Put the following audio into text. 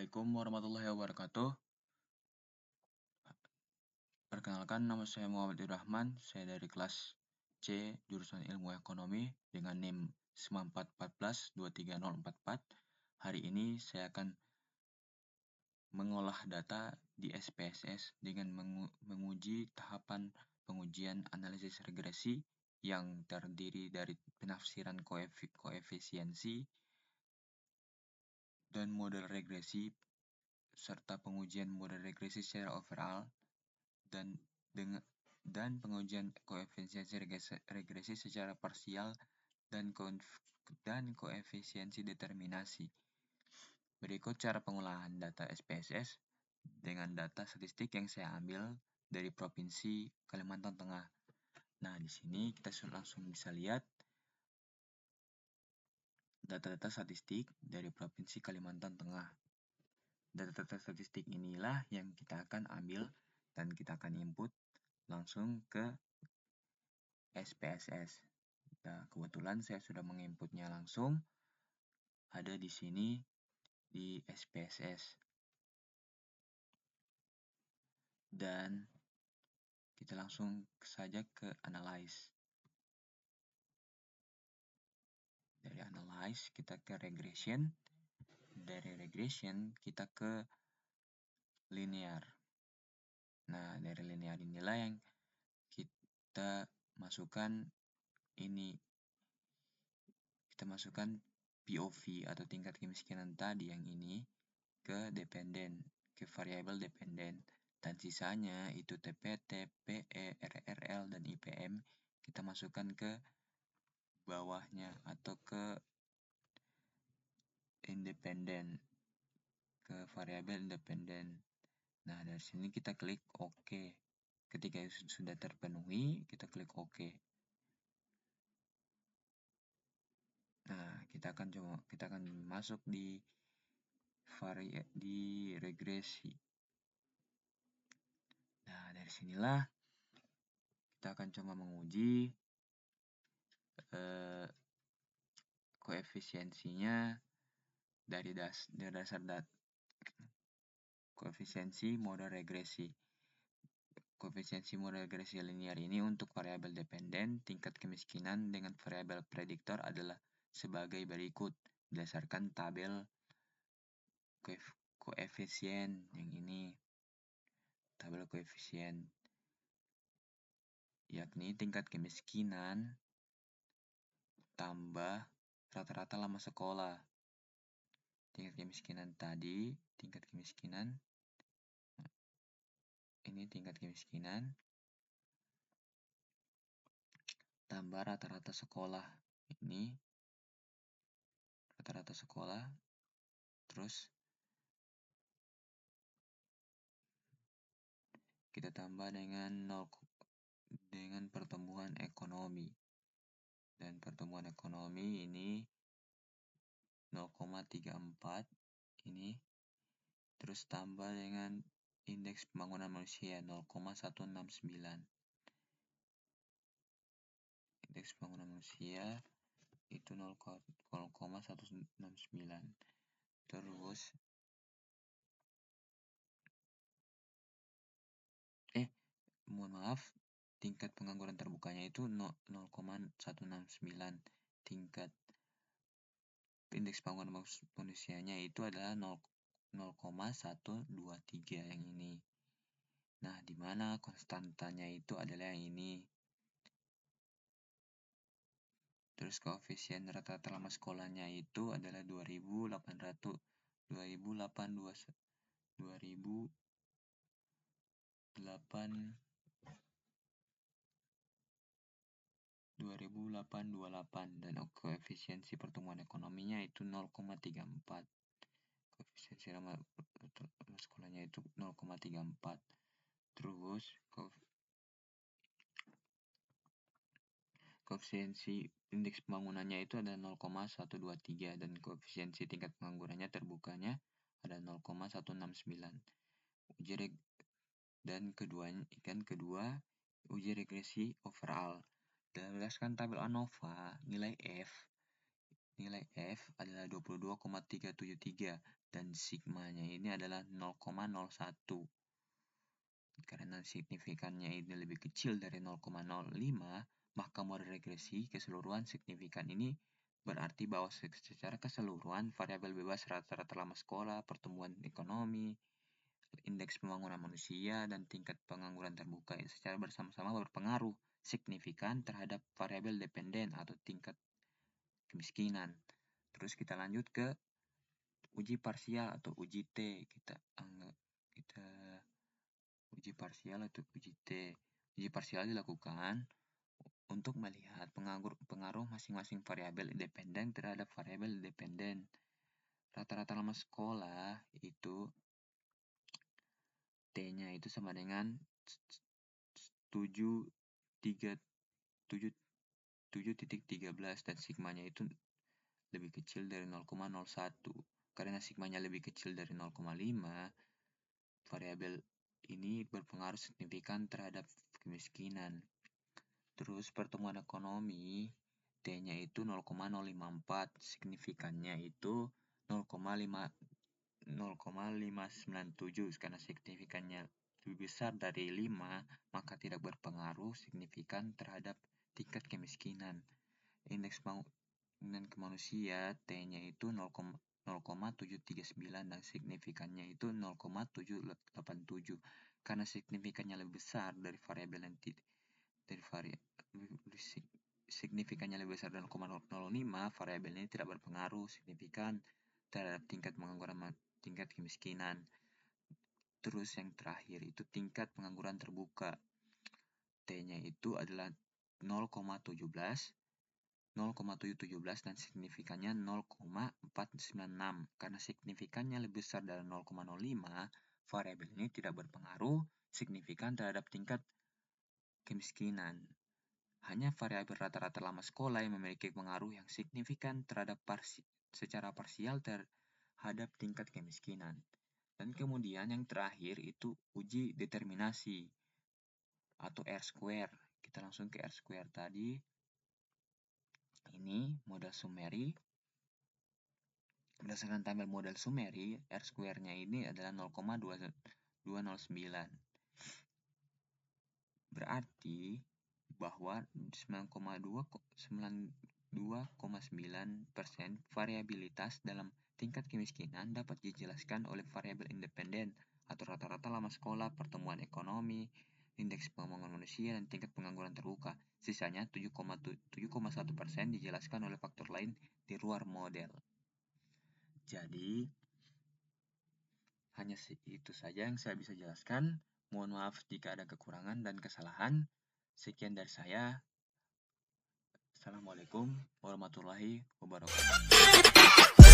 Assalamualaikum warahmatullahi wabarakatuh. Perkenalkan, nama saya Muhammad Irrahman. Saya dari kelas C, jurusan Ilmu Ekonomi dengan NIM 9414-23044. Hari ini saya akan mengolah data di SPSS dengan menguji tahapan pengujian analisis regresi yang terdiri dari penafsiran koefisiensi dan model regresi serta pengujian model regresi secara overall dan pengujian koefisiensi regresi secara parsial dan koefisiensi determinasi. Berikut cara pengolahan data SPSS dengan data statistik yang saya ambil dari Provinsi Kalimantan Tengah. Nah, di sini kita langsung bisa lihat data-data statistik dari Provinsi Kalimantan Tengah. Data-data statistik inilah yang kita akan ambil dan kita akan input langsung ke SPSS. Nah, kebetulan saya sudah menginputnya langsung ada di sini di SPSS. Dan kita langsung saja ke analyze. Dari analyze kita ke regression. Dari regression kita ke linear. Nah, dari linear inilah yang kita masukkan ini. Kita masukkan POV atau tingkat kemiskinan tadi yang ini ke dependen, ke variabel dependen. Dan sisanya itu TPT, PE, RRL, dan IPM kita masukkan ke bawahnya atau ke independen, ke variabel independen. Nah, dari sini kita klik OK. Ketika sudah terpenuhi, kita klik OK. Nah, kita akan masuk di regresi. Nah, dari sinilah kita akan coba menguji koefisiensinya dari dasar koefisiensi model regresi. Koefisiensi model regresi linear ini untuk variabel dependen, tingkat kemiskinan dengan variabel prediktor adalah sebagai berikut berdasarkan tabel koefisien yang ini. Tabel koefisien yakni tingkat kemiskinan tambah rata-rata lama sekolah. Tingkat kemiskinan tadi, tingkat kemiskinan tambah rata-rata sekolah. Ini rata-rata sekolah, terus kita tambah dengan pertumbuhan ekonomi. Dan pertumbuhan ekonomi ini 0,34 ini, terus tambah dengan indeks pembangunan manusia 0,169. Indeks pembangunan manusia itu 0,169. Terus tingkat pengangguran terbukanya itu 0,169. Tingkat indeks pembangunan manusianya itu adalah 0,123 yang ini. Nah, di mana konstantanya itu adalah yang ini. Terus koefisien rata-rata lama sekolahnya itu adalah 2828 dan koefisiensi pertumbuhan ekonominya itu 0,34. Koefisiensi lama sekolahnya itu 0,34. Terus koefisiensi indeks pembangunannya itu ada 0,123 dan koefisiensi tingkat penganggurannya terbukanya ada 0,169. Dan kedua uji regresi overall. Berdasarkan tabel ANOVA, nilai F adalah 22,373 dan sigmanya ini adalah 0,01. Karena signifikannya ini lebih kecil dari 0,05, maka model regresi keseluruhan signifikan ini berarti bahwa secara keseluruhan variabel bebas rata-rata lama sekolah, pertumbuhan ekonomi, indeks pembangunan manusia, dan tingkat pengangguran terbuka secara bersama-sama berpengaruh signifikan terhadap variabel dependen atau tingkat kemiskinan. Terus kita lanjut ke uji parsial atau uji T. Kita uji parsial atau uji T. Uji parsial dilakukan untuk melihat pengaruh masing-masing variabel dependen terhadap variabel dependen. Rata-rata lama sekolah itu T-nya itu sama dengan 7,13 dan sigmanya itu lebih kecil dari 0,01. Karena sigmanya lebih kecil dari 0,5, variabel ini berpengaruh signifikan terhadap kemiskinan. Terus pertumbuhan ekonomi, T-nya itu 0,054, signifikannya itu 0,597. Karena signifikannya lebih besar dari 5, maka tidak berpengaruh signifikan terhadap tingkat kemiskinan. Indeks pembangunan manusia, T-nya itu 0,739 dan signifikannya itu 0,787. Karena signifikannya lebih besar dari variabel signifikannya lebih besar dari 0,005, variabel ini tidak berpengaruh signifikan terhadap tingkat pengangguran, tingkat kemiskinan. Terus yang terakhir itu tingkat pengangguran terbuka. T-nya itu adalah 0,717 dan signifikannya 0,496. Karena signifikannya lebih besar dari 0,05, variabel ini tidak berpengaruh signifikan terhadap tingkat kemiskinan. Hanya variabel rata-rata lama sekolah yang memiliki pengaruh yang signifikan terhadap secara parsial terhadap tingkat kemiskinan. Dan kemudian yang terakhir itu uji determinasi atau R-square. Kita langsung ke R-square tadi. Ini model summary. Berdasarkan tabel model summary, R-square-nya ini adalah 0,209. Berarti bahwa 92,9% variabilitas dalam tingkat kemiskinan dapat dijelaskan oleh variabel independen atau rata-rata lama sekolah, pertumbuhan ekonomi, indeks pembangunan manusia, dan tingkat pengangguran terbuka. Sisanya 7,1% dijelaskan oleh faktor lain di luar model. Jadi, hanya itu saja yang saya bisa jelaskan. Mohon maaf jika ada kekurangan dan kesalahan. Sekian dari saya. Assalamualaikum warahmatullahi wabarakatuh.